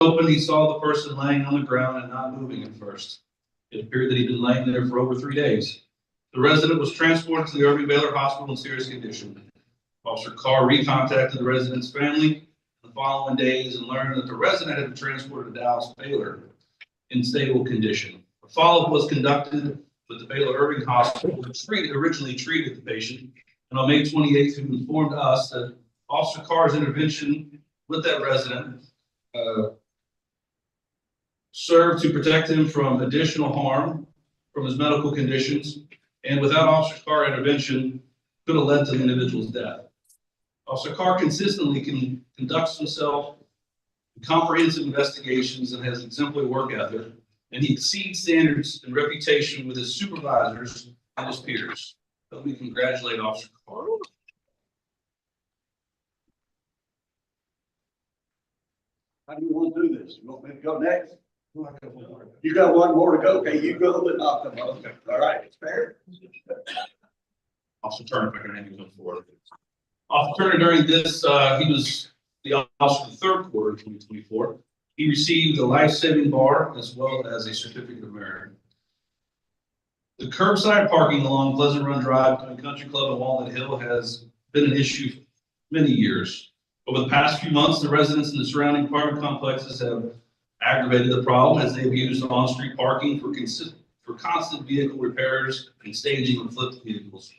opened, he saw the person laying on the ground and not moving at first. It appeared that he'd been laying there for over 3 days. The resident was transported to the Irving Baylor Hospital in serious condition. Officer Carr recontacted the resident's family the following days and learned that the resident had been transported to Dallas Baylor in stable condition. A follow-up was conducted with the Baylor Irving Hospital, which originally treated the patient. And on May 28th, he informed us that Officer Carr's intervention with that resident served to protect him from additional harm from his medical conditions, and without Officer Carr intervention, could have led to the individual's death. Officer Carr consistently conducts himself in comprehensive investigations and has exemplary work ethic, and he exceeds standards and reputation with his supervisors and his peers. Let me congratulate Officer Carr. How do you want to do this? You want me to go next? You got one more to go. Okay, you go, then I'll come up. Okay. All right, it's fair. Officer Turner, if I can hand you forward. Officer Turner, during this, he was the officer of the third quarter of 2024. He received a life-saving bar as well as a certificate of merit. The curbside parking along Pleasant Run Drive between Country Club and Walnut Hill has been an issue for many years. Over the past few months, the residents in the surrounding apartment complexes have aggravated the problem as they've used on-street parking for constant vehicle repairs and staging of flipped vehicles.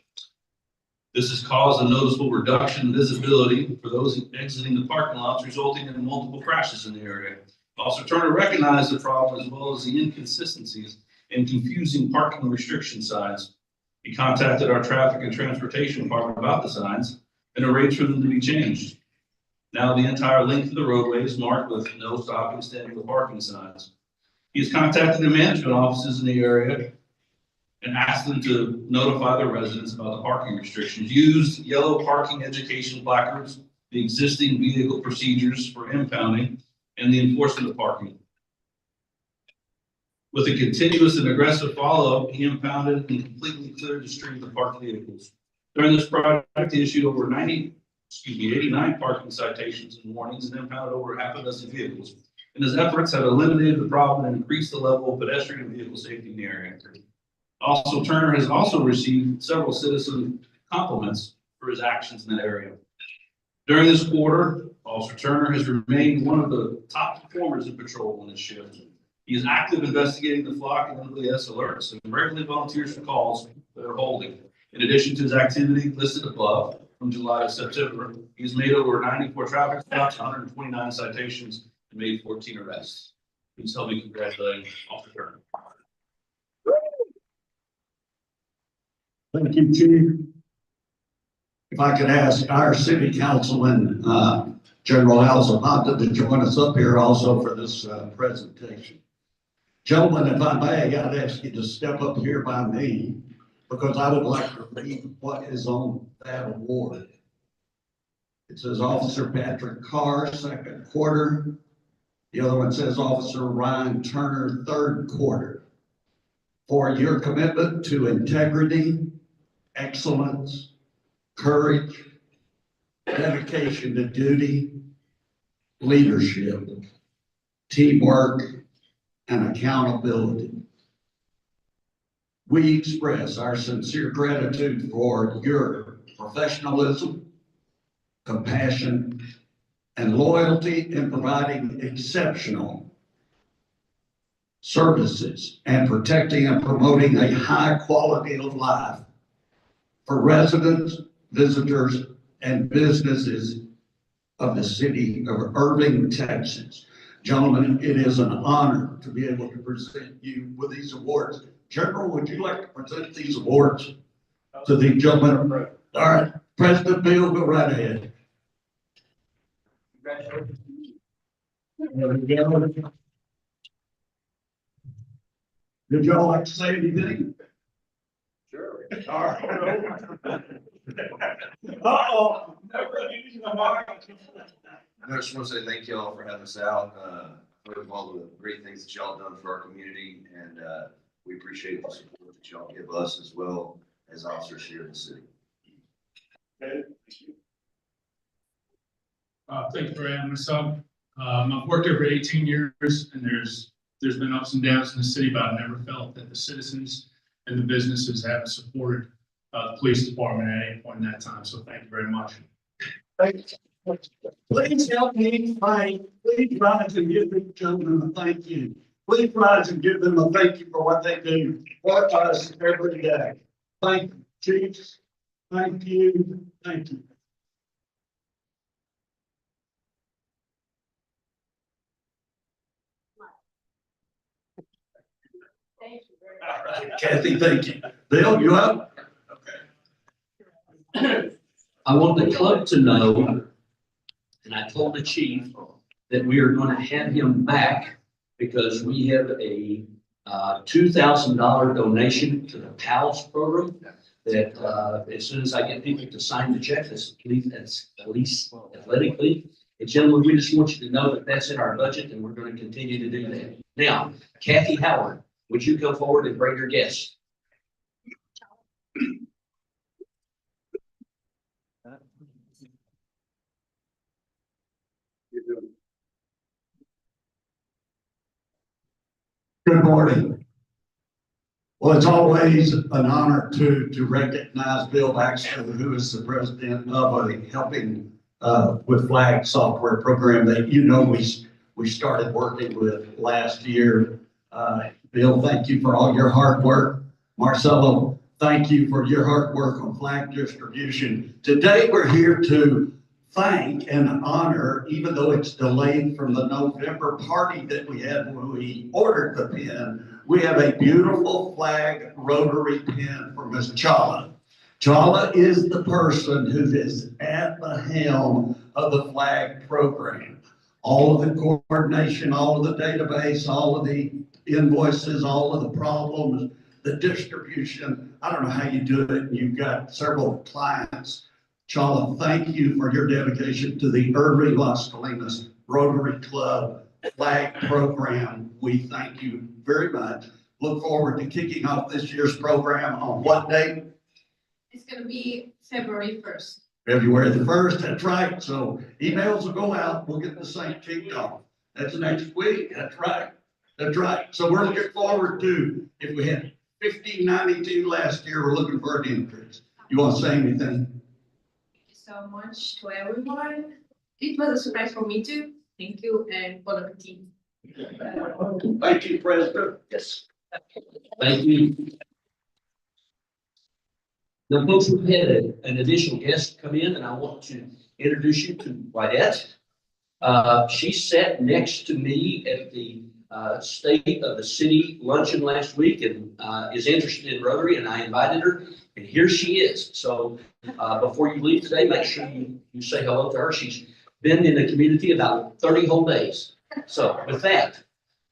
This has caused a noticeable reduction in visibility for those exiting the parking lots, resulting in multiple crashes in the area. Officer Turner recognized the problem as well as the inconsistencies and confusing parking restriction signs. He contacted our traffic and transportation department about the signs and arranged for them to be changed. Now the entire length of the roadway is marked with no stopping, standing, or parking signs. He has contacted the management offices in the area and asked them to notify the residents about the parking restrictions, used yellow parking education placards, the existing vehicle procedures for impounding, and the enforcement of parking. With a continuous and aggressive follow-up, he impounded and completely cleared the street of parked vehicles. During this project, he issued over 89 parking citations and warnings and impounded over half a dozen vehicles. And his efforts have eliminated the problem and increased the level of pedestrian and vehicle safety in the area. Also, Turner has also received several citizen compliments for his actions in that area. During this quarter, Officer Turner has remained one of the top performers in patrol on this shift. He is active investigating the flock and NWS alerts and regularly volunteers for calls that are holding. In addition to his activity listed above, from July to September, he's made over 94 traffic stops, 129 citations, and made 14 arrests. Please help me congratulate Officer Turner. Thank you, Chief. If I could ask our city councilman, General Al Zapata, to join us up here also for this presentation. Gentlemen, if I may, I'd ask you to step up here by me because I would like to read what is on that award. It says Officer Patrick Carr, second quarter. The other one says Officer Ryan Turner, third quarter. For your commitment to integrity, excellence, courage, dedication to duty, leadership, teamwork, and accountability. We express our sincere gratitude for your professionalism, compassion, and loyalty in providing exceptional services and protecting and promoting a high quality of life for residents, visitors, and businesses of the city of Irving, Texas. Gentlemen, it is an honor to be able to present you with these awards. General, would you like to present these awards to the gentlemen? All right, President Bill, go right ahead. Congratulations. Would y'all like to say anything? Sure. All right. Uh-oh. I just want to say thank y'all for having us out. For all the great things that y'all done for our community, and we appreciate the support that y'all give us as well as officers here in the city. Thank you for having us on. I've worked there for 18 years, and there's been ups and downs in the city, but I've never felt that the citizens and the businesses haven't supported the police department at any point in that time. So thank you very much. Please help me thank, please rise and give these gentlemen a thank you. Please rise and give them a thank you for what they do for us every day. Thank you, chiefs. Thank you. Thank you. Thank you very All right, Kathy, thank you. Bill, you up? I want the club to know, and I told the chief that we are going to have him back because we have a $2,000 donation to the PALS program. That as soon as I get people to sign the check, that's police athletic league. And gentlemen, we just want you to know that that's in our budget, and we're going to continue to do that. Now, Kathy Howard, would you come forward and bring your guests? Good morning. Well, it's always an honor to recognize Bill Baxter, who is the president of a helping with flag software program that we started working with last year. Bill, thank you for all your hard work. Marcelo, thank you for your hard work on flag distribution. Today, we're here to thank and honor, even though it's delayed from the November party that we had when we ordered the pin, we have a beautiful flag rotary pin for Ms. Chala. Chala is the person who is at the helm of the flag program. All of the coordination, all of the database, all of the invoices, all of the problems, the distribution. I don't know how you do it. You've got several clients. Chala, thank you for your dedication to the Irving Las Colinas Rotary Club flag program. We thank you very much. Look forward to kicking off this year's program on what date? It's going to be February 1st. February the 1st, that's right. So emails will go out. We'll get the same kicked off. That's next week. That's right. That's right. So we're looking forward to, if we had 1592 last year, we're looking for an increase. You want to say anything? Thank you so much to everyone. It was a surprise for me too. Thank you and bon appetit. Thank you, President. Yes. Thank you. Now, folks, we've had an additional guest come in, and I want to introduce you to Wydette. She sat next to me at the State of the City luncheon last week and is interested in Rotary, and I invited her, and here she is. So before you leave today, make sure you say hello to her. She's been in the community about 30 whole days. So with that,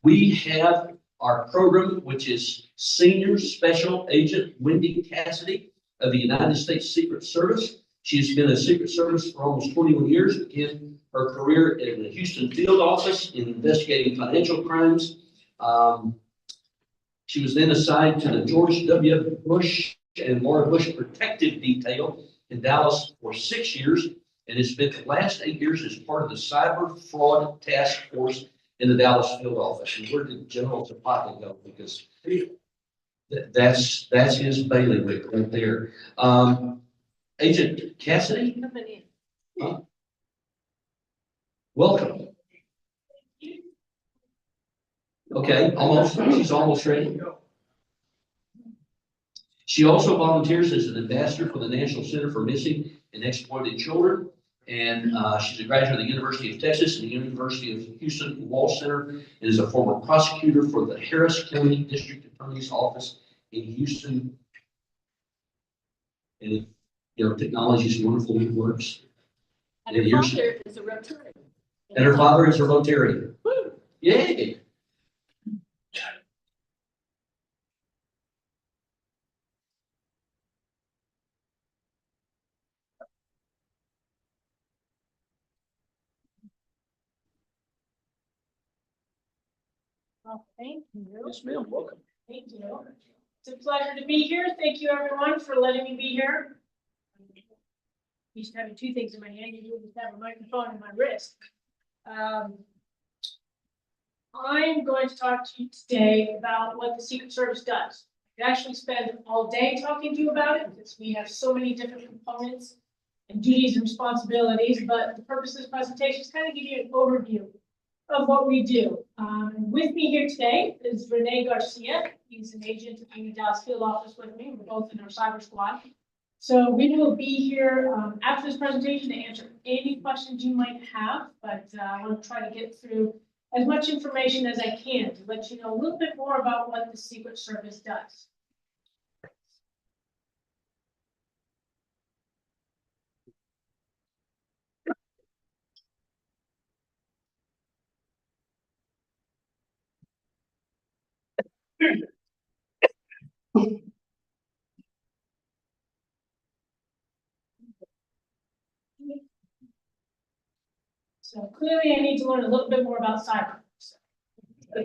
we have our program, which is Senior Special Agent Wendy Cassidy of the United States Secret Service. She's been a Secret Service for almost 21 years, began her career in the Houston field office in investigating financial crimes. She was then assigned to the George W. Bush and Laura Bush Protective Detail in Dallas for 6 years, and has spent the last 8 years as part of the Cyber Fraud Task Force in the Dallas field office. And where did General Zapata go? Because that's his bailiwick right there. Agent Cassidy, welcome. Okay, she's almost ready. She also volunteers as an ambassador for the National Center for Missing and Exploited Children. And she's a graduate of the University of Texas and the University of Houston Law Center, and is a former prosecutor for the Harris County District Attorney's Office in Houston. And technology is wonderful when it works. And her father is a Rotarian. And her father is a Rotarian. Yay! Well, thank you. Yes, ma'am. Welcome. Thank you. It's a pleasure to be here. Thank you, everyone, for letting me be here. I'm used to having two things in my hand. You wouldn't have a microphone in my wrist. I'm going to talk to you today about what the Secret Service does. I could actually spend all day talking to you about it because we have so many different components and duties and responsibilities, but the purpose of this presentation is kind of give you an overview of what we do. With me here today is Renee Garcia. He's an agent at the Dallas field office with me. We're both in our cyber squad. So we will be here after this presentation to answer any questions you might have, but I want to try to get through as much information as I can to let you know a little bit more about what the Secret Service does. So clearly I need to learn a little bit more about cyber. So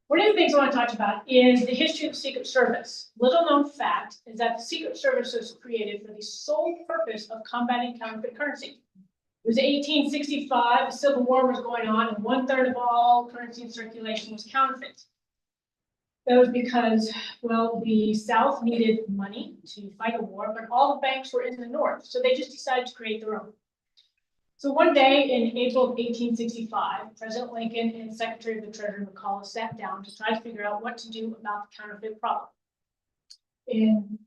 one of the things I want to talk about is the history of the Secret Service. Little known fact is that the Secret Service was created for the sole purpose of combating counterfeit currency. It was 1865, the Civil War was going on, and 1/3 of all currency in circulation was counterfeit. That was because, well, the South needed money to fight a war, but all the banks were in the North, so they just decided to create their own. So one day in April of 1865, President Lincoln and Secretary of the Treasury McCulloch sat down to try to figure out what to do about the counterfeit problem. And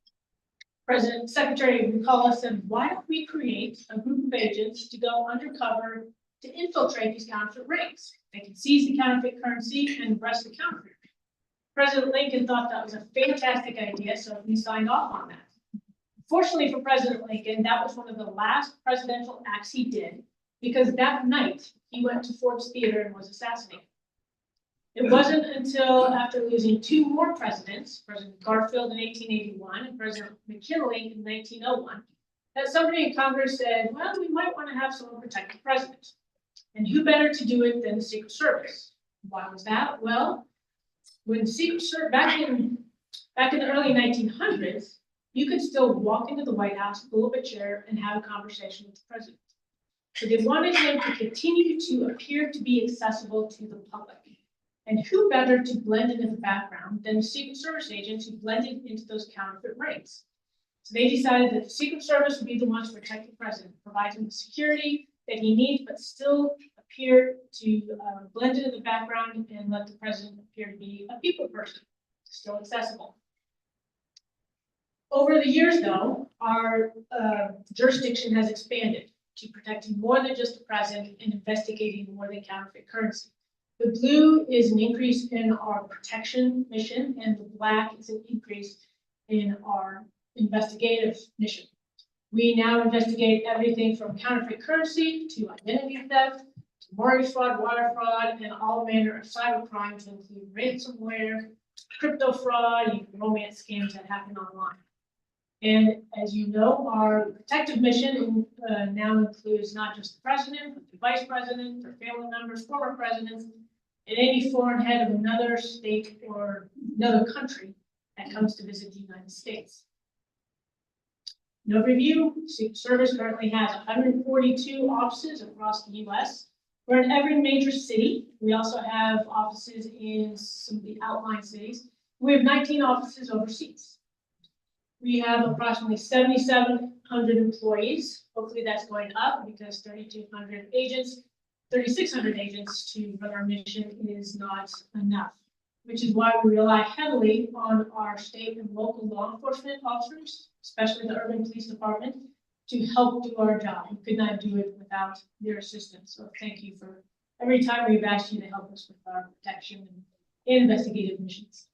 Secretary McCulloch said, why don't we create a group of agents to go undercover to infiltrate these counterfeit rings? They can seize the counterfeit currency and arrest the counterfeit. President Lincoln thought that was a fantastic idea, so he signed off on that. Fortunately for President Lincoln, that was one of the last presidential acts he did, because that night he went to Ford's Theater and was assassinated. It wasn't until after losing 2 more presidents, President Garfield in 1881 and President McKinley in 1901, that somebody in Congress said, well, we might want to have someone protect the president. And who better to do it than the Secret Service? Why was that? Well, when the Secret Service, back in the early 1900s, you could still walk into the White House, pull up a chair, and have a conversation with the president. So they wanted him to continue to appear to be accessible to the public. And who better to blend into the background than the Secret Service agents who blended into those counterfeit rings? So they decided that the Secret Service would be the ones to protect the president, provide him the security that he needs, but still appear to blend into the background and let the president appear to be a people person, still accessible. Over the years, though, our jurisdiction has expanded to protecting more than just the president and investigating more than counterfeit currency. The blue is an increase in our protection mission, and the black is an increase in our investigative mission. We now investigate everything from counterfeit currency to identity theft, to mortgage fraud, wire fraud, and all manner of cyber crimes, to include ransomware, crypto fraud, and romance scams that happen online. And as you know, our protective mission now includes not just the president, but the vice president, their family members, former presidents, and any foreign head of another state or another country that comes to visit the United States. An overview, Secret Service currently has 142 offices across the U.S. We're in every major city. We also have offices in some of the outlying cities. We have 19 offices overseas. We have approximately 7,700 employees. Hopefully that's going up because 3,600 agents to run our mission is not enough, which is why we rely heavily on our state and local law enforcement officers, especially the Irving Police Department, to help do our job. We could not do it without their assistance. So thank you for every time we've asked you to help us with our protection and investigative missions.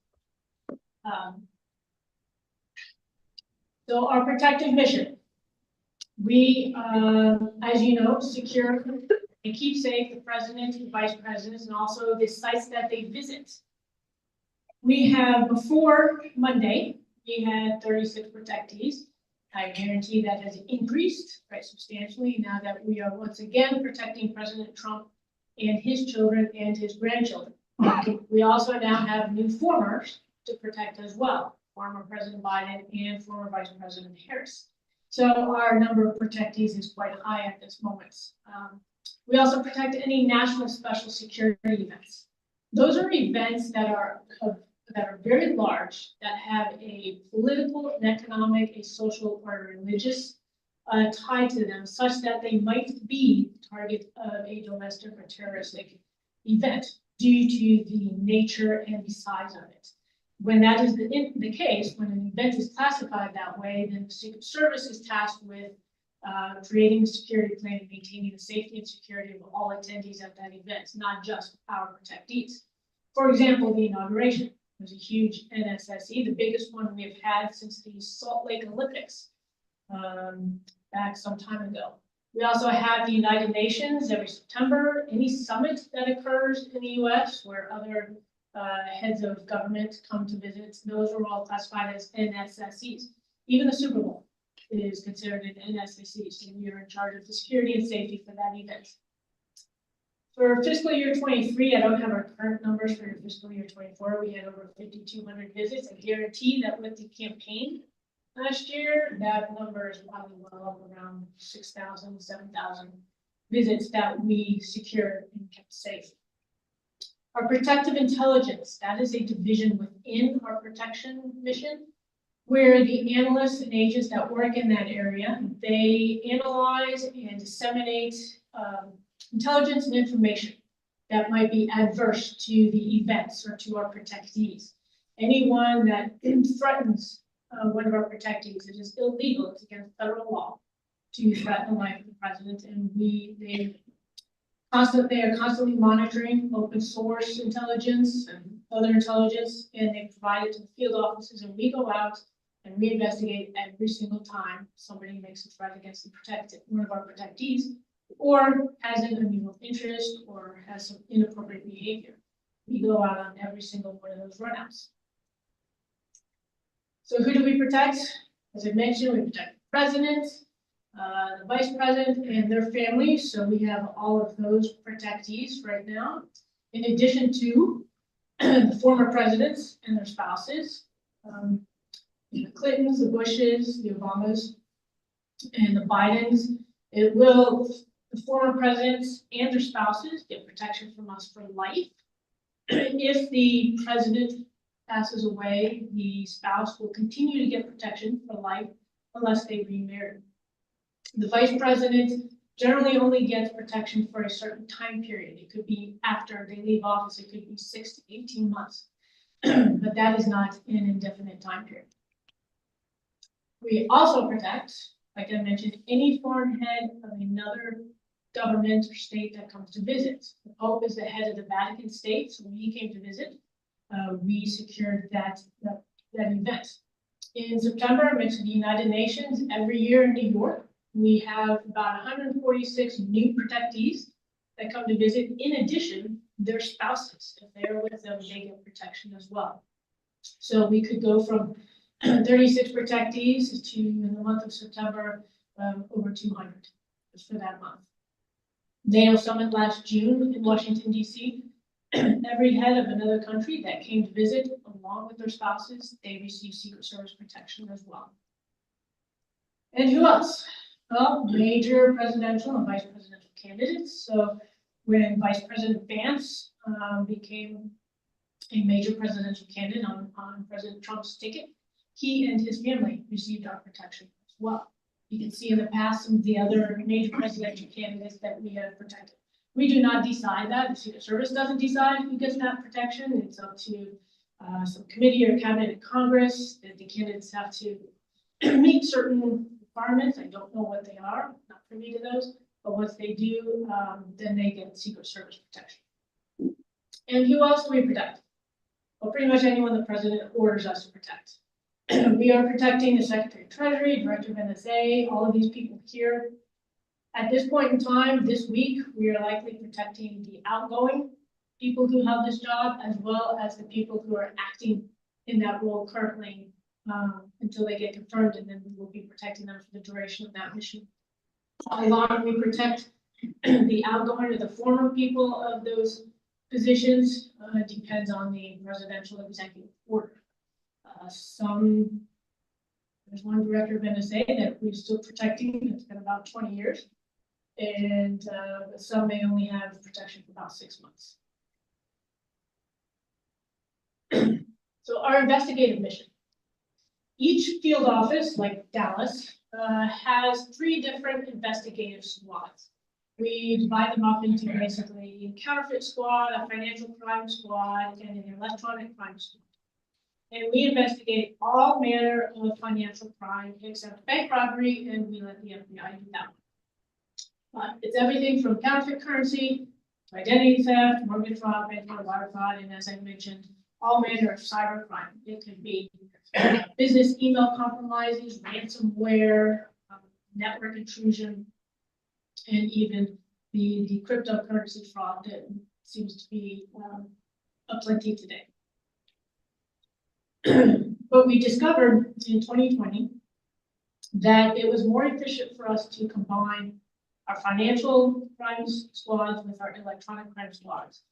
So our protective mission, we, as you know, secure and keep safe the president, the vice presidents, and also the sites that they visit. We have, before Monday, we had 36 protectees. I guarantee that has increased quite substantially now that we are once again protecting President Trump and his children and his grandchildren. We also now have new formers to protect as well. Former President Biden and former Vice President Harris. So our number of protectees is quite high at this moment. We also protect any national special security events. Those are events that are very large, that have a political, an economic, a social, or a religious tie to them, such that they might be target of a domestic or terroristic event due to the nature and the size of it. When that is the case, when an event is classified that way, then the Secret Service is tasked with creating a security plan and maintaining the safety and security of all attendees at that event, not just our protectees. For example, the inauguration was a huge NSSE, the biggest one we have had since the Salt Lake Olympics back some time ago. We also have the United Nations every September, any summit that occurs in the US where other heads of government come to visit, those are all classified as NSSEs. Even the Super Bowl is considered an NSSE, so we are in charge of the security and safety for that event. For fiscal year 23, I don't have our current numbers for fiscal year 24. We had over 5,200 visits. I guarantee that with the campaign last year, that number is probably well up around 6,000, 7,000 visits that we secured and kept safe. Our protective intelligence, that is a division within our protection mission, where the analysts and agents that work in that area, they analyze and disseminate intelligence and information that might be adverse to the events or to our protectees. Anyone that threatens one of our protectees, it is illegal, it's against federal law to threaten the life of the president, and they are constantly monitoring open source intelligence and other intelligence, and they provide it to the field offices, and we go out and we investigate every single time somebody makes a threat against one of our protectees, or has an unusual interest or has some inappropriate behavior. We go out on every single one of those runouts. So who do we protect? As I mentioned, we protect the president, the vice president, and their families. So we have all of those protectees right now, in addition to the former presidents and their spouses, the Clintons, the Bushes, the Obamas, and the Bidens. The former presidents and their spouses get protection from us for life. If the president passes away, the spouse will continue to get protection for life unless they remarry. The vice president generally only gets protection for a certain time period. It could be after they leave office, it could be 6 to 18 months, but that is not an indefinite time period. We also protect, like I mentioned, any foreign head of another government or state that comes to visit. The Pope is the head of the Vatican state, so when he came to visit, we secured that event. In September, I mentioned the United Nations. Every year in New York, we have about 146 new protectees that come to visit. In addition, their spouses, if they are with them, they get protection as well. So we could go from 36 protectees to, in the month of September, over 200 just for that month. NATO summit last June in Washington, D.C. Every head of another country that came to visit, along with their spouses, they received Secret Service protection as well. And who else? Well, major presidential and vice presidential candidates. So when Vice President Vance became a major presidential candidate on President Trump's ticket, he and his family received our protection as well. You can see in the past some of the other major presidential candidates that we have protected. We do not decide that. The Secret Service doesn't decide who gets that protection. It's up to some committee or cabinet in Congress that the candidates have to meet certain requirements. I don't know what they are, not privy to those, but once they do, then they get Secret Service protection. And who else do we protect? Well, pretty much anyone the president orders us to protect. We are protecting the Secretary of Treasury, Director of NSA, all of these people here. At this point in time, this week, we are likely protecting the outgoing people who have this job, as well as the people who are acting in that role currently until they get confirmed, and then we will be protecting them for the duration of that mission. How long we protect the outgoing or the former people of those positions depends on the presidential executive order. There's one director of NSA that we're still protecting. It's been about 20 years. And some may only have protection for about 6 months. So our investigative mission. Each field office, like Dallas, has 3 different investigative squads. We divide them up into basically a counterfeit squad, a financial crime squad, and an electronic crime squad. And we investigate all manner of financial crime except bank robbery, and we let the FBI do that one. It's everything from counterfeit currency, to identity theft, mortgage fraud, bank fraud, wire fraud, and as I mentioned, all manner of cyber crime. It could be business email compromises, ransomware, network intrusion, and even the cryptocurrency fraud that seems to be aplenty today. But we discovered in 2020 that it was more efficient for us to combine our financial crimes squads with our electronic crime squads.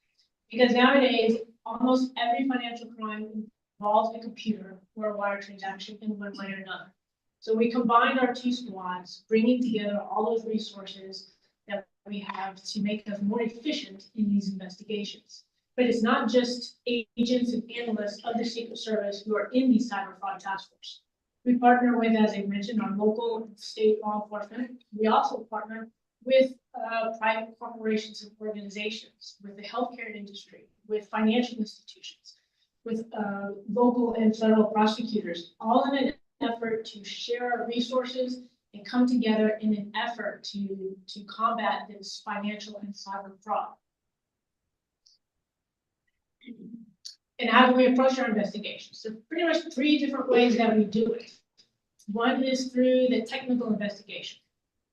Because nowadays, almost every financial crime involves a computer or a wire transaction in one way or another. So we combined our 2 squads, bringing together all those resources that we have to make us more efficient in these investigations. But it's not just agents and analysts of the Secret Service who are in the cyber fraud task force. We partner with, as I mentioned, our local and state law enforcement. We also partner with private corporations and organizations, with the healthcare industry, with financial institutions, with local and federal prosecutors, all in an effort to share our resources and come together in an effort to combat this financial and cyber fraud. And how do we approach our investigations? So pretty much 3 different ways that we do it. One is through the technical investigation.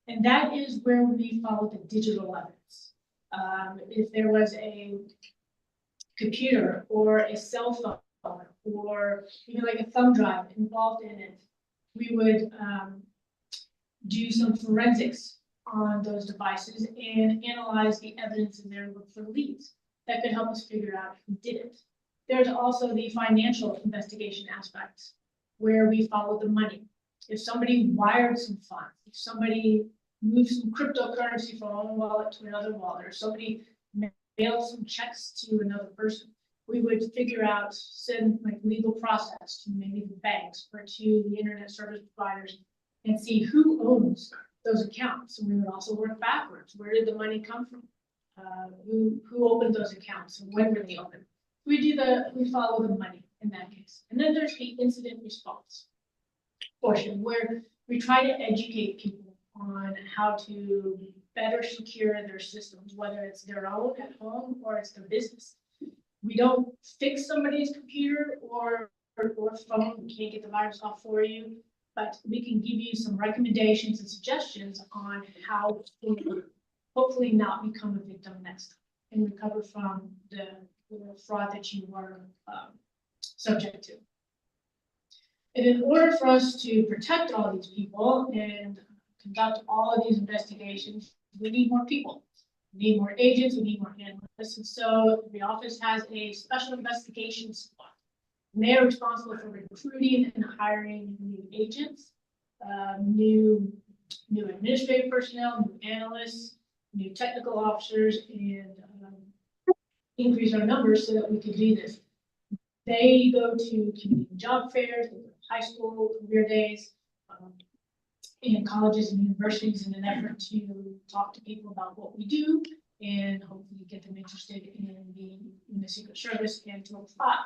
And that is where we follow the digital evidence. If there was a computer or a cell phone or even like a thumb drive involved in it, we would do some forensics on those devices and analyze the evidence in there and look for leads that could help us figure out who did it. There's also the financial investigation aspects where we follow the money. If somebody wired some funds, if somebody moved some cryptocurrency from one wallet to another wallet, or somebody mailed some checks to another person, we would figure out, send like legal process to maybe the banks or to the internet service providers and see who owns those accounts. And we would also work backwards. Where did the money come from? Who opened those accounts and when were they opened? We follow the money in that case. And then there's the incident response portion where we try to educate people on how to better secure their systems, whether it's their own at home or it's their business. We don't fix somebody's computer or phone. We can't get the virus off for you, but we can give you some recommendations and suggestions on how to hopefully not become a victim next time and recover from the fraud that you were subject to. And in order for us to protect all these people and conduct all of these investigations, we need more people. We need more agents, we need more analysts. And so the office has a special investigations squad. And they are responsible for recruiting and hiring new agents, new administrative personnel, new analysts, new technical officers, and increase our numbers so that we can do this. They go to community job fairs, they go to high school career days, in colleges and universities in an effort to talk to people about what we do and hopefully get them interested in the Secret Service and to apply.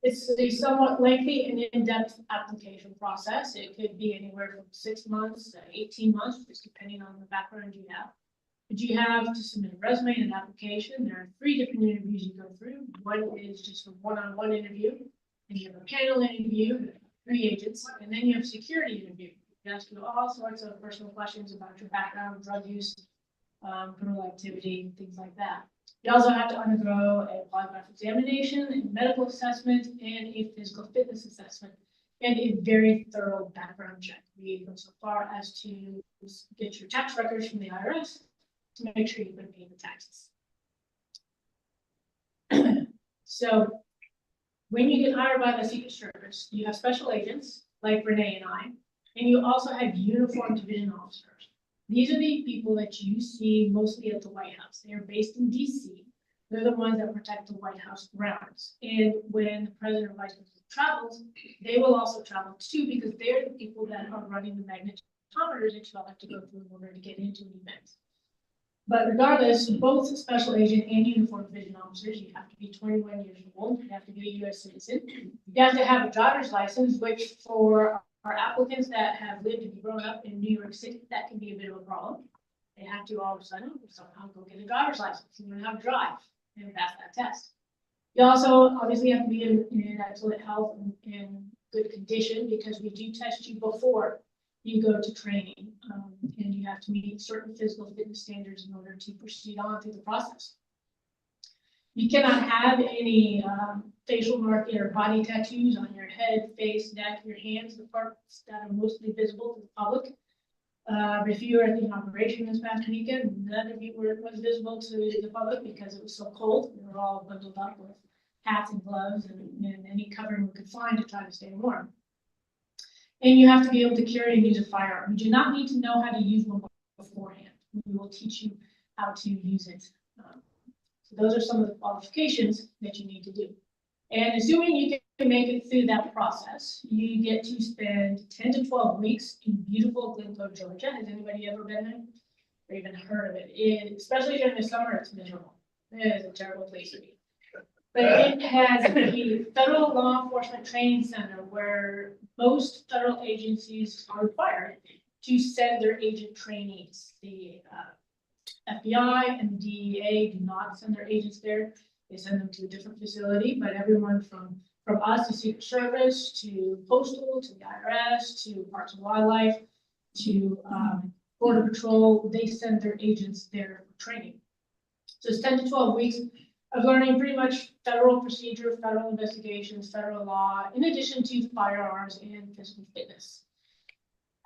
It's a somewhat lengthy and in-depth application process. It could be anywhere from 6 months to 18 months, just depending on the background you have. But you have to submit a resume and an application. There are 3 different interviews you go through. One is just a one-on-one interview, and you have a panel interview with 3 agents, and then you have a security interview. You ask you all sorts of personal questions about your background, drug use, criminal activity, things like that. You also have to undergo a polygraph examination, a medical assessment, and a physical fitness assessment, and a very thorough background check. We go so far as to get your tax records from the IRS to make sure you've been paying the taxes. So when you get hired by the Secret Service, you have special agents like Renee and I, and you also have uniformed division officers. These are the people that you see mostly at the White House. They are based in DC. They're the ones that protect the White House grounds. And when the president or vice president travels, they will also travel too, because they're the people that are running the magnetometers that you all have to go through in order to get into an event. But regardless, both special agent and uniformed division officers, you have to be 21 years old, you have to be a U.S. citizen. You have to have a driver's license, which for our applicants that have lived and grown up in New York City, that can be a bit of a problem. They have to all of a sudden somehow go get a driver's license and learn how to drive and pass that test. You also obviously have to be in excellent health and good condition, because we do test you before you go to training, and you have to meet certain physical fitness standards in order to proceed on through the process. You cannot have any facial marking or body tattoos on your head, face, neck, your hands, the parts that are mostly visible to the public. If you were at the inauguration this past weekend, none of you was visible to the public because it was so cold. We were all bundled up with hats and gloves and any covering we could find to try to stay warm. And you have to be able to carry and use a firearm. You do not need to know how to use one beforehand. We will teach you how to use it. So those are some of the qualifications that you need to do. And assuming you can make it through that process, you get to spend 10 to 12 weeks in beautiful Glencoe, Georgia. Has anybody ever been there or even heard of it? Especially during the summer, it's miserable. It is a terrible place to be. But it has a federal law enforcement training center where most federal agencies are required to send their agent trainees. The FBI and the DEA do not send their agents there. They send them to a different facility, but everyone from us to Secret Service, to Postal, to the IRS, to Parks and Wildlife, to Border Patrol, they send their agents there for training. So it's 10 to 12 weeks of learning pretty much federal procedure, federal investigations, federal law, in addition to firearms and physical fitness.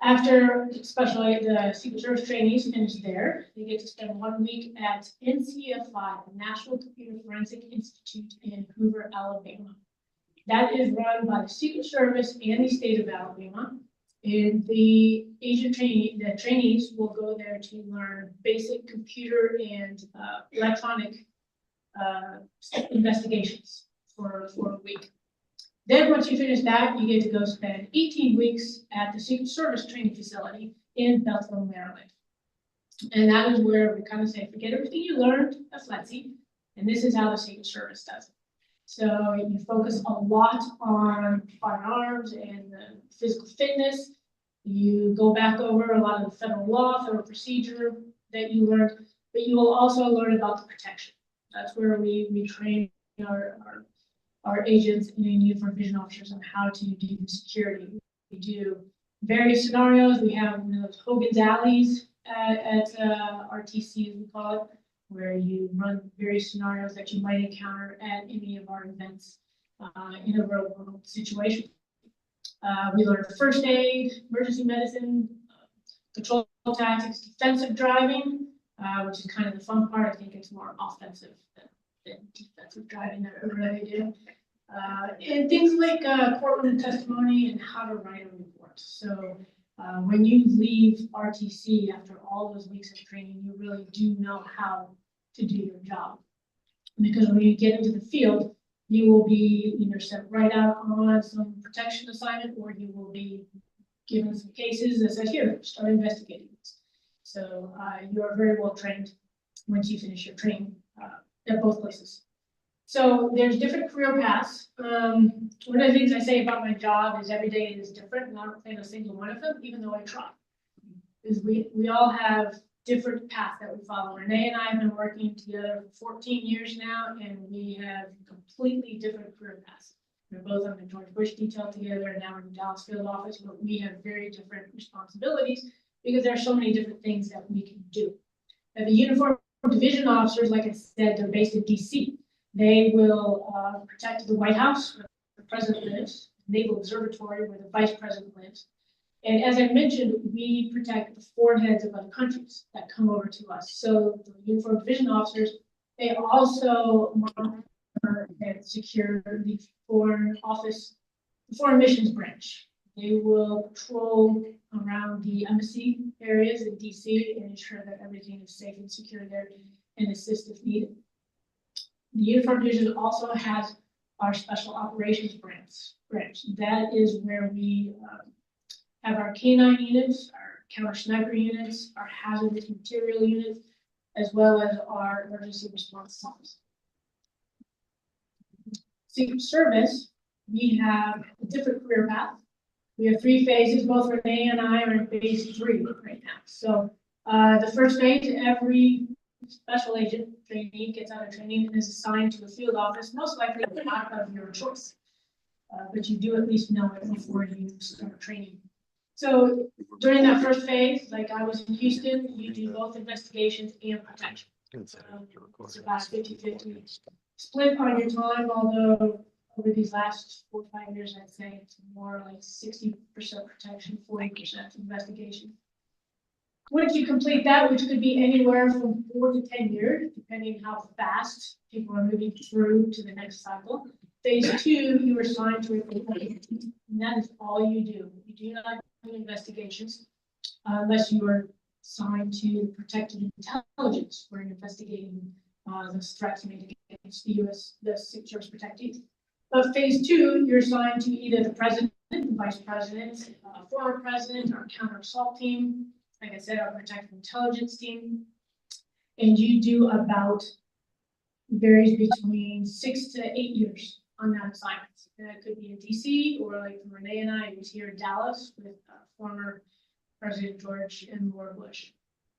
After especially the Secret Service trainees finish there, they get to spend 1 week at NCFI, the National Computer Forensic Institute in Hoover, Alabama. That is run by the Secret Service and the state of Alabama. And the trainees will go there to learn basic computer and electronic investigations for a week. Then once you finish that, you get to go spend 18 weeks at the Secret Service training facility in Beltsville, Maryland. And that is where we kind of say, forget everything you learned at FLETC, and this is how the Secret Service does it. So you focus a lot on firearms and the physical fitness. You go back over a lot of the federal law, federal procedure that you learned, but you will also learn about the protection. That's where we train our agents and uniformed vision officers on how to do security. We do various scenarios. We have those Hogan's Alleys at RTC, as we call it, where you run various scenarios that you might encounter at any of our events in a real world situation. We learn first aid, emergency medicine, control tactics, defensive driving, which is kind of the fun part. I think it's more offensive than defensive driving that we really do. And things like courtroom testimony and how to write a report. So when you leave RTC after all those weeks of training, you really do know how to do your job. Because when you get into the field, you will be either sent right out on some protection assignment, or you will be given some cases that says, here, start investigating this. So you are very well trained once you finish your training at both places. So there's different career paths. One of the things I say about my job is every day is different, and I don't plan a single one of them, even though I try. Because we all have different paths that we follow. Renee and I have been working together for 14 years now, and we have completely different career paths. We're both on the George Bush detail together, and now we're in the Dallas field office, but we have very different responsibilities because there are so many different things that we can do. Now, the uniformed division officers, like I said, they're based in DC. They will protect the White House, where the president lives, Naval Observatory, where the vice president lives. And as I mentioned, we protect the foreign heads of other countries that come over to us. So the uniformed division officers, they also monitor and secure the foreign office, the foreign missions branch. They will patrol around the embassy areas in DC and ensure that everything is safe and secure there and assist if needed. The Uniform Division also has our Special Operations branch. That is where we have our K9 units, our counter sniper units, our hazardous material units, as well as our emergency response teams. Secret Service, we have a different career path. We have 3 phases, both Renee and I are in phase 3 right now. So the first phase, every special agent trainee gets out of training and is assigned to a field office, most likely not of your choice. But you do at least know it before you start training. So during that first phase, like I was in Houston, you do both investigations and protection. It's about 50-50 split on your time, although over these last 4 or 5 years, I'd say it's more like 60% protection, 40% investigation. Once you complete that, which could be anywhere from 4 to 10 years, depending how fast people are moving through to the next cycle. Phase 2, you are assigned to a and that is all you do. You do not do investigations unless you are assigned to protected intelligence for investigating the threats made against the Secret Service protectees. But phase 2, you're assigned to either the president, vice president, former president, our counter assault team, like I said, our protected intelligence team, and you do about, varies between 6 to 8 years on that assignment. And it could be in DC or like Renee and I, it was here in Dallas with former President George and Laura Bush.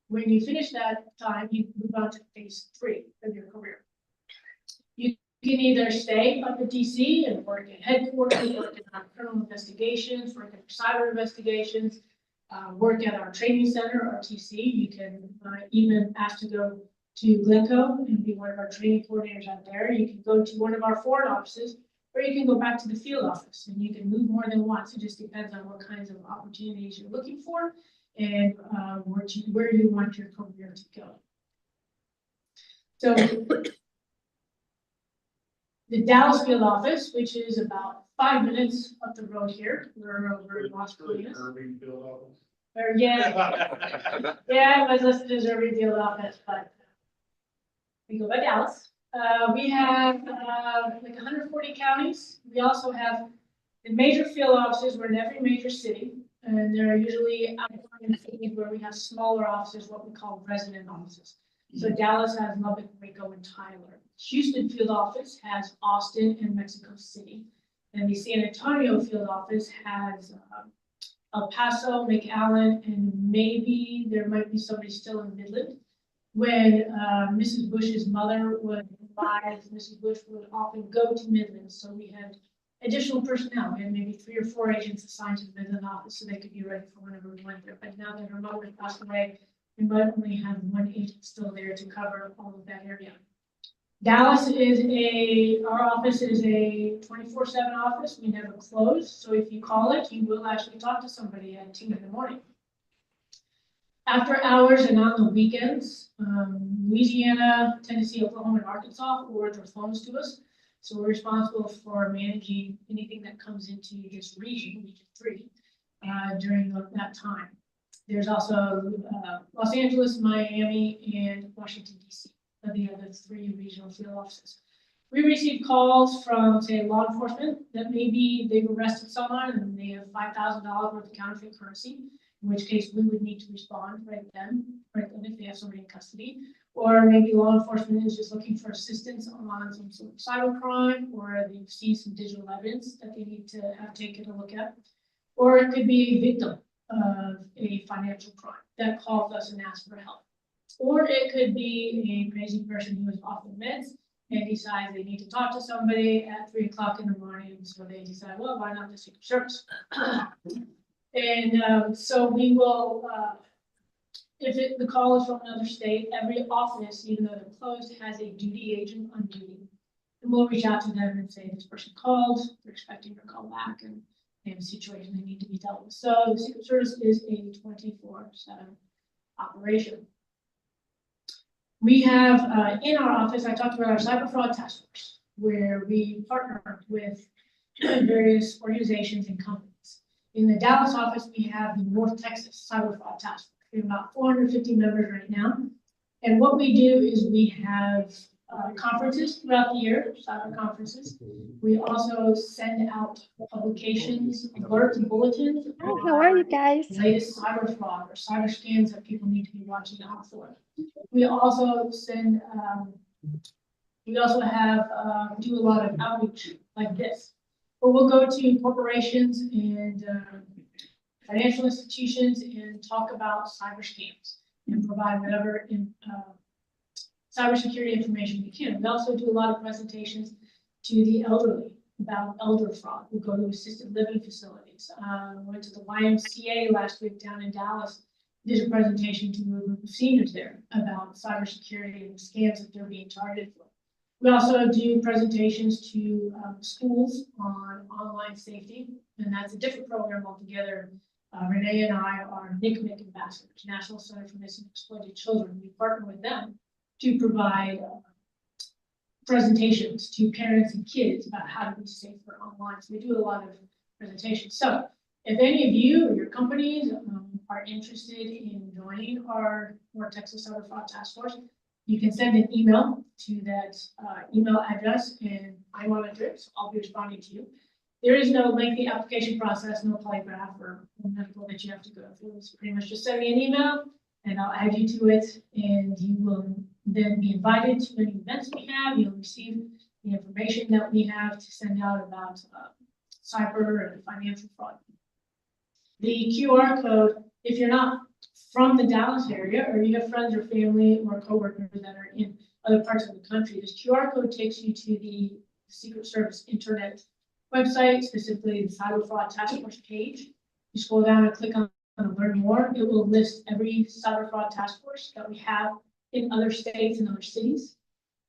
When you finish that time, you move on to phase 3 of your career. You can either stay up at DC and work at headquarters, work in criminal investigations, work in cyber investigations, work at our training center, RTC. You can even ask to go to Glencoe and be one of our training coordinators out there. You can go to one of our foreign offices, or you can go back to the field office, and you can move more than once. It just depends on what kinds of opportunities you're looking for and where you want your career to go. So the Dallas field office, which is about 5 minutes up the road here, we're over in Las Colinas. Irving field office. Yeah, it was listed as Irving field office, but we go by Dallas. We have like 140 counties. We also have the major field offices. We're in every major city, and there are usually outlying cities where we have smaller offices, what we call resident offices. So Dallas has Lubbock, Waco, and Tyler. Houston field office has Austin and Mexico City. And the San Antonio field office has El Paso, McAllen, and maybe there might be somebody still in Midland. When Mrs. Bush's mother was alive, Mrs. Bush would often go to Midland. So we had additional personnel. We had maybe 3 or 4 agents assigned to the Midland office so they could be ready for whenever we went there. But now that her mother passed away, we might only have 1 agent still there to cover all of that area. Dallas is our office is a 24/7 office. We never close. So if you call it, you will actually talk to somebody at 2 in the morning. After hours and on the weekends, Louisiana, Tennessee, Oklahoma, and Arkansas forward their phones to us. So we're responsible for managing anything that comes into this region, Region 3, during that time. There's also Los Angeles, Miami, and Washington, D.C. are the other 3 regional field offices. We receive calls from, say, law enforcement that maybe they've arrested someone and they have $5,000 worth of counterfeit currency, in which case we would need to respond right then if they have somebody in custody. Or maybe law enforcement is just looking for assistance on some sort of cybercrime, or they see some digital evidence that they need to have taken a look at. Or it could be a victim of a financial crime that calls us and asks for help. Or it could be a crazy person who is off the meds and decides they need to talk to somebody at 3 o'clock in the morning. So they decide, well, why not the Secret Service? And so we will, if the call is from another state, every office, even though they're closed, has a duty agent on duty. And we'll reach out to them and say, this person called, they're expecting their call back, and they have a situation they need to be dealt with. So the Secret Service is a 24/7 operation. We have in our office, I talked about our cyber fraud task force, where we partner with various organizations and companies. In the Dallas office, we have the North Texas Cyber Fraud Task Force. We have about 450 members right now. And what we do is we have conferences throughout the year, cyber conferences. We also send out publications, alerts, and bulletins. How are you guys? Latest cyber fraud or cyber scams that people need to be watching out for. We also send, we also have, do a lot of outreach like this. But we'll go to corporations and financial institutions and talk about cyber scams and provide whatever cybersecurity information we can. We also do a lot of presentations to the elderly about elder fraud. We go to assisted living facilities. Went to the YMCA last week down in Dallas, did a presentation to a group of seniors there about cybersecurity and scams that they're being targeted for. We also do presentations to schools on online safety, and that's a different program altogether. Renee and I are NCMEC ambassadors, National Center for Missing and Exploited Children. We partner with them to provide presentations to parents and kids about how to be safer online. So we do a lot of presentations. So if any of you or your companies are interested in joining our North Texas Cyber Fraud Task Force, you can send an email to that email address and I monitor it, so I'll be responding to you. There is no lengthy application process, no polygraph or medical that you have to go through. It's pretty much just send me an email and I'll add you to it, and you will then be invited to any events we have. You'll receive the information that we have to send out about cyber and financial fraud. The QR code, if you're not from the Dallas area or you have friends or family or coworkers that are in other parts of the country, this QR code takes you to the Secret Service internet website, specifically the Cyber Fraud Task Force page. You scroll down and click on Learn More. It will list every cyber fraud task force that we have in other states and other cities,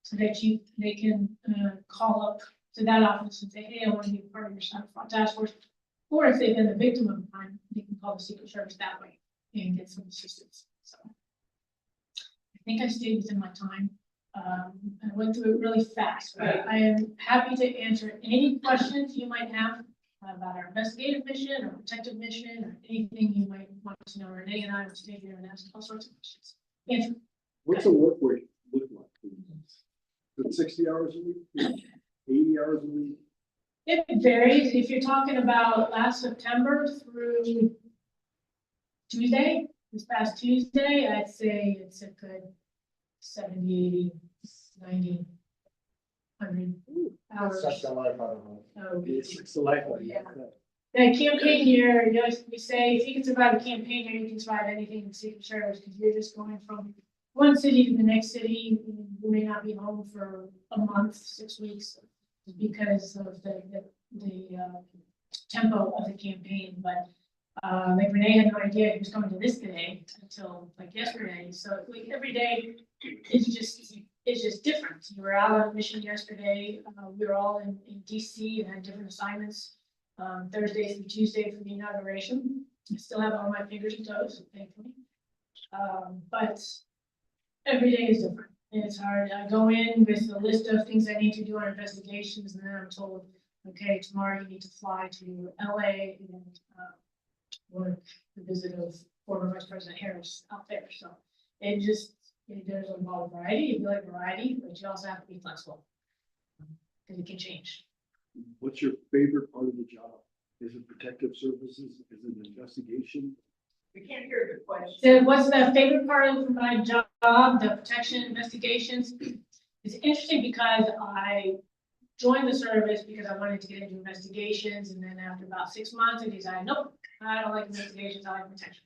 so that they can call up to that office and say, hey, I want to be a part of your cyber fraud task force. Or if they've been the victim of a crime, they can call the Secret Service that way and get some assistance. So I think I stayed within my time. I went through it really fast, but I am happy to answer any questions you might have about our investigative mission or protective mission or anything you might want to know. Renee and I will stay here and ask all sorts of questions. Answer. What's the work week look like? Is it 60 hours a week? 80 hours a week? It varies. If you're talking about last September through Tuesday, this past Tuesday, I'd say it's a good 70, 80, 90, 100 hours. Such a life out of Oh, It's a life. Yeah. The campaign year, you know, we say if you can survive a campaign year, you can survive anything in Secret Service, because you're just going from one city to the next city. You may not be home for a month, 6 weeks, because of the tempo of the campaign. But like Renee had no idea he was coming to this today until like yesterday. So like every day it's just different. You were out on a mission yesterday. We were all in DC and had different assignments. Thursday through Tuesday for the inauguration. I still have all my fingers and toes, thankfully. But every day is different and it's hard. I go in with a list of things I need to do on investigations, and then I'm told, okay, tomorrow you need to fly to LA and work the visit of former Vice President Harris out there. So there's a lot of variety. If you like variety, but you also have to be flexible because it can change. What's your favorite part of the job? Is it protective services? Is it investigation? We can't hear the question. So what's the favorite part of my job, the protection investigations? It's interesting because I joined the service because I wanted to get into investigations, and then after about 6 months, I decided, nope, I don't like investigations, I like protection.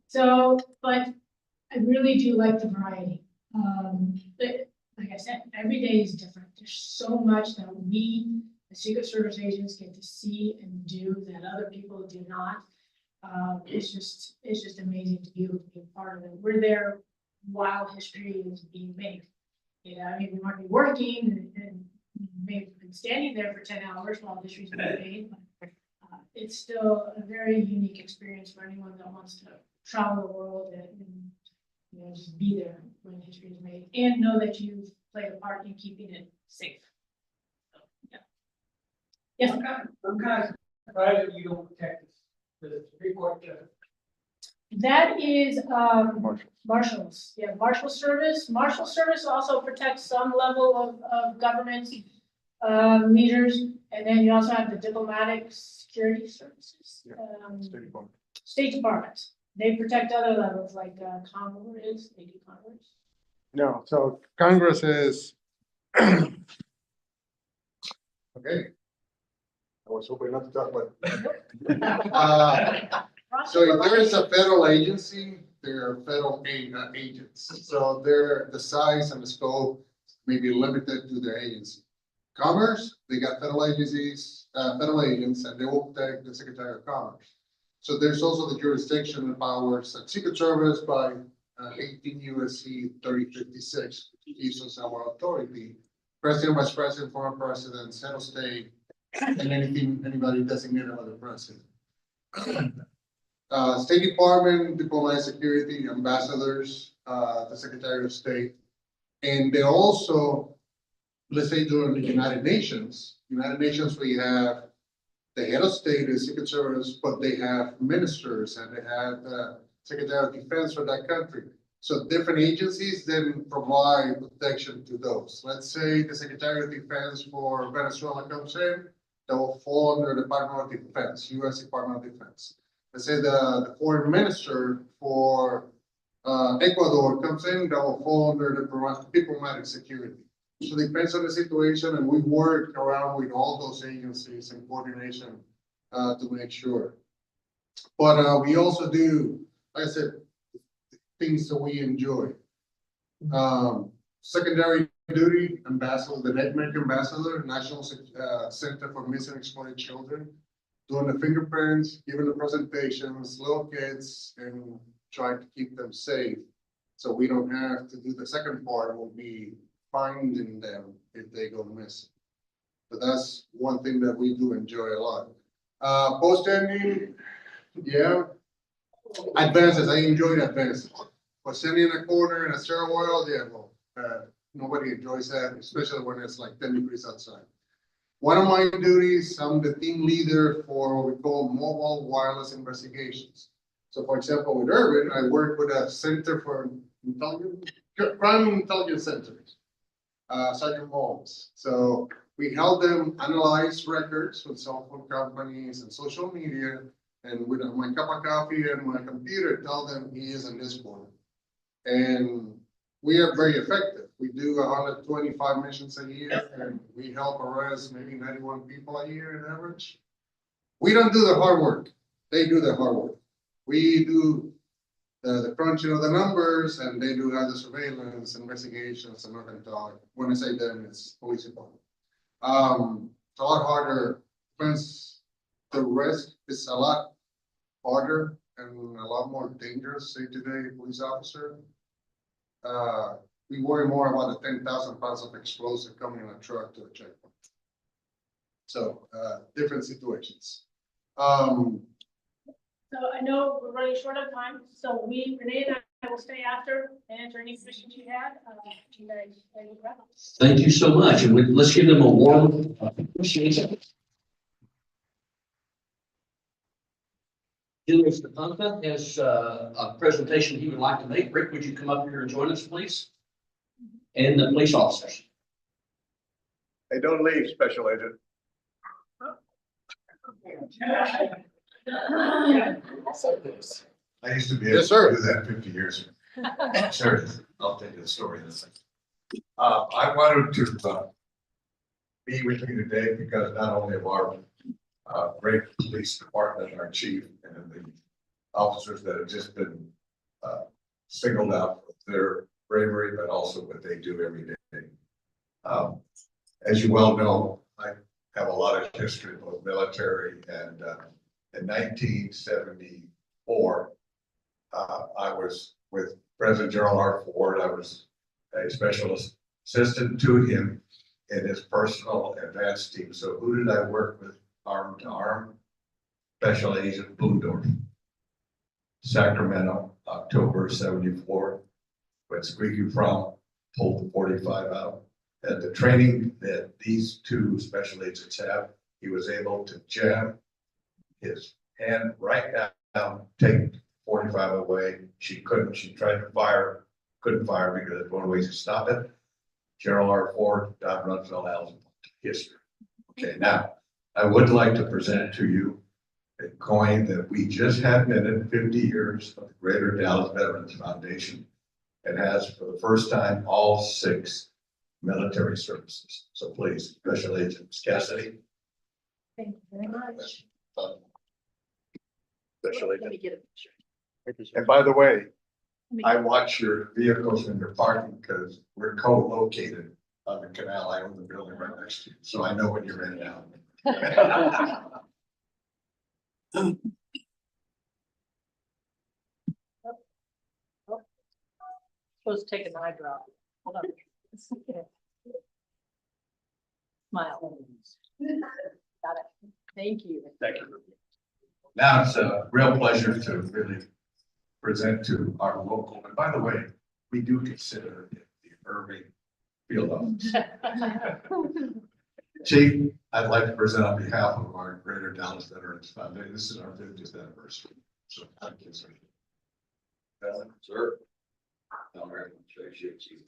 So, but I really do like the variety. But like I said, every day is different. There's so much that we, the Secret Service agents, get to see and do that other people do not. It's just amazing to be able to be a part of it. We're there while history is being made. You know, I mean, we might be working and maybe been standing there for 10 hours while history is being made. But, it's still a very unique experience for anyone that wants to travel the world and you know, just be there when history is made and know that you've played a part in keeping it safe. So, yeah. Yes. I'm kind of surprised that you don't protect us. the Supreme Court judge? That is, marshals, yeah, marshal service. Marshal service also protects some level of government, leaders. And then you also have the diplomatic security services. State departments. They protect other levels like, Congress, they do Congress. No, so Congress is. Okay. I was hoping not to talk about. So if there is a federal agency, there are federal agents. So they're, the size and the scope may be limited to their agency. Commerce, they got federal agencies, federal agents, and they will protect the Secretary of Commerce. So there's also the jurisdiction and powers at Secret Service by 18 U.S.C. 3056, which gives us our authority. President, Vice President, Foreign President, Head of State, and anybody designated by the President. State Department, diplomatic security, ambassadors, the Secretary of State, and they also, let's say during the United Nations, we have the head of state is Secret Service, but they have ministers and they have the Secretary of Defense for that country. So different agencies then provide protection to those. Let's say the Secretary of Defense for Venezuela comes in, that will fall under the Department of Defense, U.S. Department of Defense. Let's say the foreign minister for Ecuador comes in, that will fall under the diplomatic security. So it depends on the situation, and we work around with all those agencies in coordination to make sure. But we also do, like I said, things that we enjoy. Secondary duty, ambassador, the NECMEC ambassador, National Center for Missing and Exploited Children, doing the fingerprints, giving the presentations, little kids, and trying to keep them safe. So we don't have to do the second part, will be finding them if they go missing. So that's one thing that we do enjoy a lot. Post-ending, yeah. Advances, I enjoy advances. But sitting in a corner in a stairwell, yeah, well, nobody enjoys that, especially when it's like 10 degrees outside. One of my duties, I'm the team leader for what we call mobile wireless investigations. So for example, with Irving, I work with a Center for Crime Intelligence Centers. Sergeant Holmes. So we help them analyze records with cell phone companies and social media, and with my cup of coffee and my computer, tell them he is in this corner. And we are very effective. We do 125 missions a year, and we help arrest maybe 91 people a year on average. We don't do the hard work. They do the hard work. We do the crunching of the numbers, and they do other surveillance, investigations, and nothing talk. When I say them, it's police department. It's a lot harder. Once the rest is a lot harder and a lot more dangerous, say today, police officer. We worry more about the 10,000 pounds of explosive coming in a truck to a checkpoint. So different situations. So I know we're running short on time, so Renee and I will stay after and answer any questions you had. You guys, wrap up. Thank you so much, and let's give them a warm appreciation. Junior Stepanka has a presentation he would like to make. Rick, would you come up here and join us, please? And the police officers. Hey, don't leave, Special Agent. I used to be able to do that 50 years ago. Sure, I'll tell you the story in a second. I wanted to be with you today because not only of our great police department, our chief, and the officers that have just been singled out for their bravery, but also what they do every day. As you well know, I have a lot of history, both military and in 1974, I was with President Gerald R. Ford. I was a special assistant to him in his personal advance team. So who did I work with arm to arm? Special Agent Bludorf. Sacramento, October 74, when Squeaky Fromm pulled the 45 out. And the training that these two special agents have, he was able to jam his and right now, take 45 away. She couldn't, she tried to fire, couldn't fire because there's one way to stop it. Gerald R. Ford, Don Runsell Housing, history. Okay, now, I would like to present to you a coin that we just had minted 50 years of the Greater Dallas Veterans Foundation. It has, for the first time, all 6 military services. So please, Special Agent Cassidy. Thank you very much. Special Let me Agent. get a picture. And by the way, Let me- I watch your vehicles in your parking because we're co-located on the canal. I own the building right next to you, so I know when you're in and out. Supposed to take an eye drop. Hold on. Smile. Got it. Thank you. Thank you. Now it's a real pleasure to really present to our local, and by the way, we do consider it the Irving Field Office. Chief, I'd like to present on behalf of our Greater Dallas Veterans Foundation. This is our 50th anniversary. So thank you, sir. Sir. All right, appreciate you.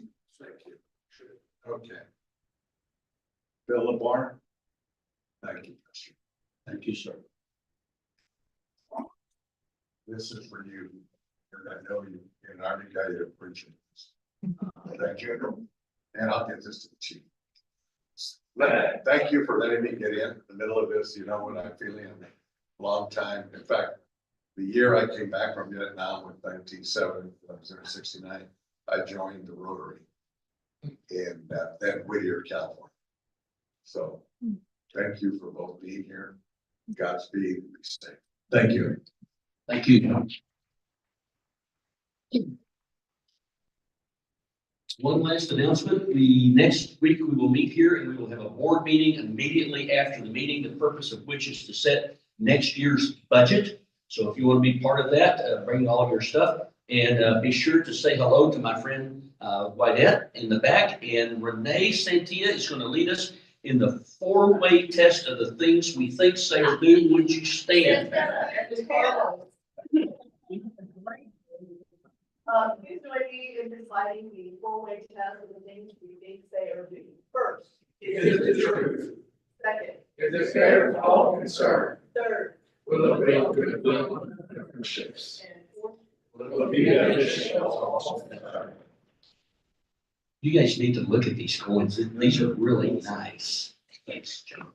Thank you. Okay. Bill LeBar. Thank you. Thank you, sir. This is for you, and I know you, and I already got you to appreciate this. Thank you. And I'll get this to the chief. Thank you for letting me get in the middle of this. You know what I'm feeling a long time. In fact, the year I came back from Vietnam with 1970, I was there in 69, I joined the Rotary in then Whittier, California. So thank you for both being here. Godspeed, be safe. Thank you. Thank you. One last announcement. Next week, we will meet here and we will have a board meeting immediately after the meeting, the purpose of which is to set next year's budget. So if you want to be part of that, bring all your stuff and be sure to say hello to my friend Wydette in the back. And Renee Santia is going to lead us in the 4-way test of the things we think, say, or do. Would you stand? Please join me in reciting the 4-way test of the things we think, say, or do. First, Is it the truth? Second, Is it fair to all concerned? third, Will it build goodwill and friendships? and fourth. Will it be beneficial to all concerned? You guys need to look at these coins. These are really nice. Thanks, John.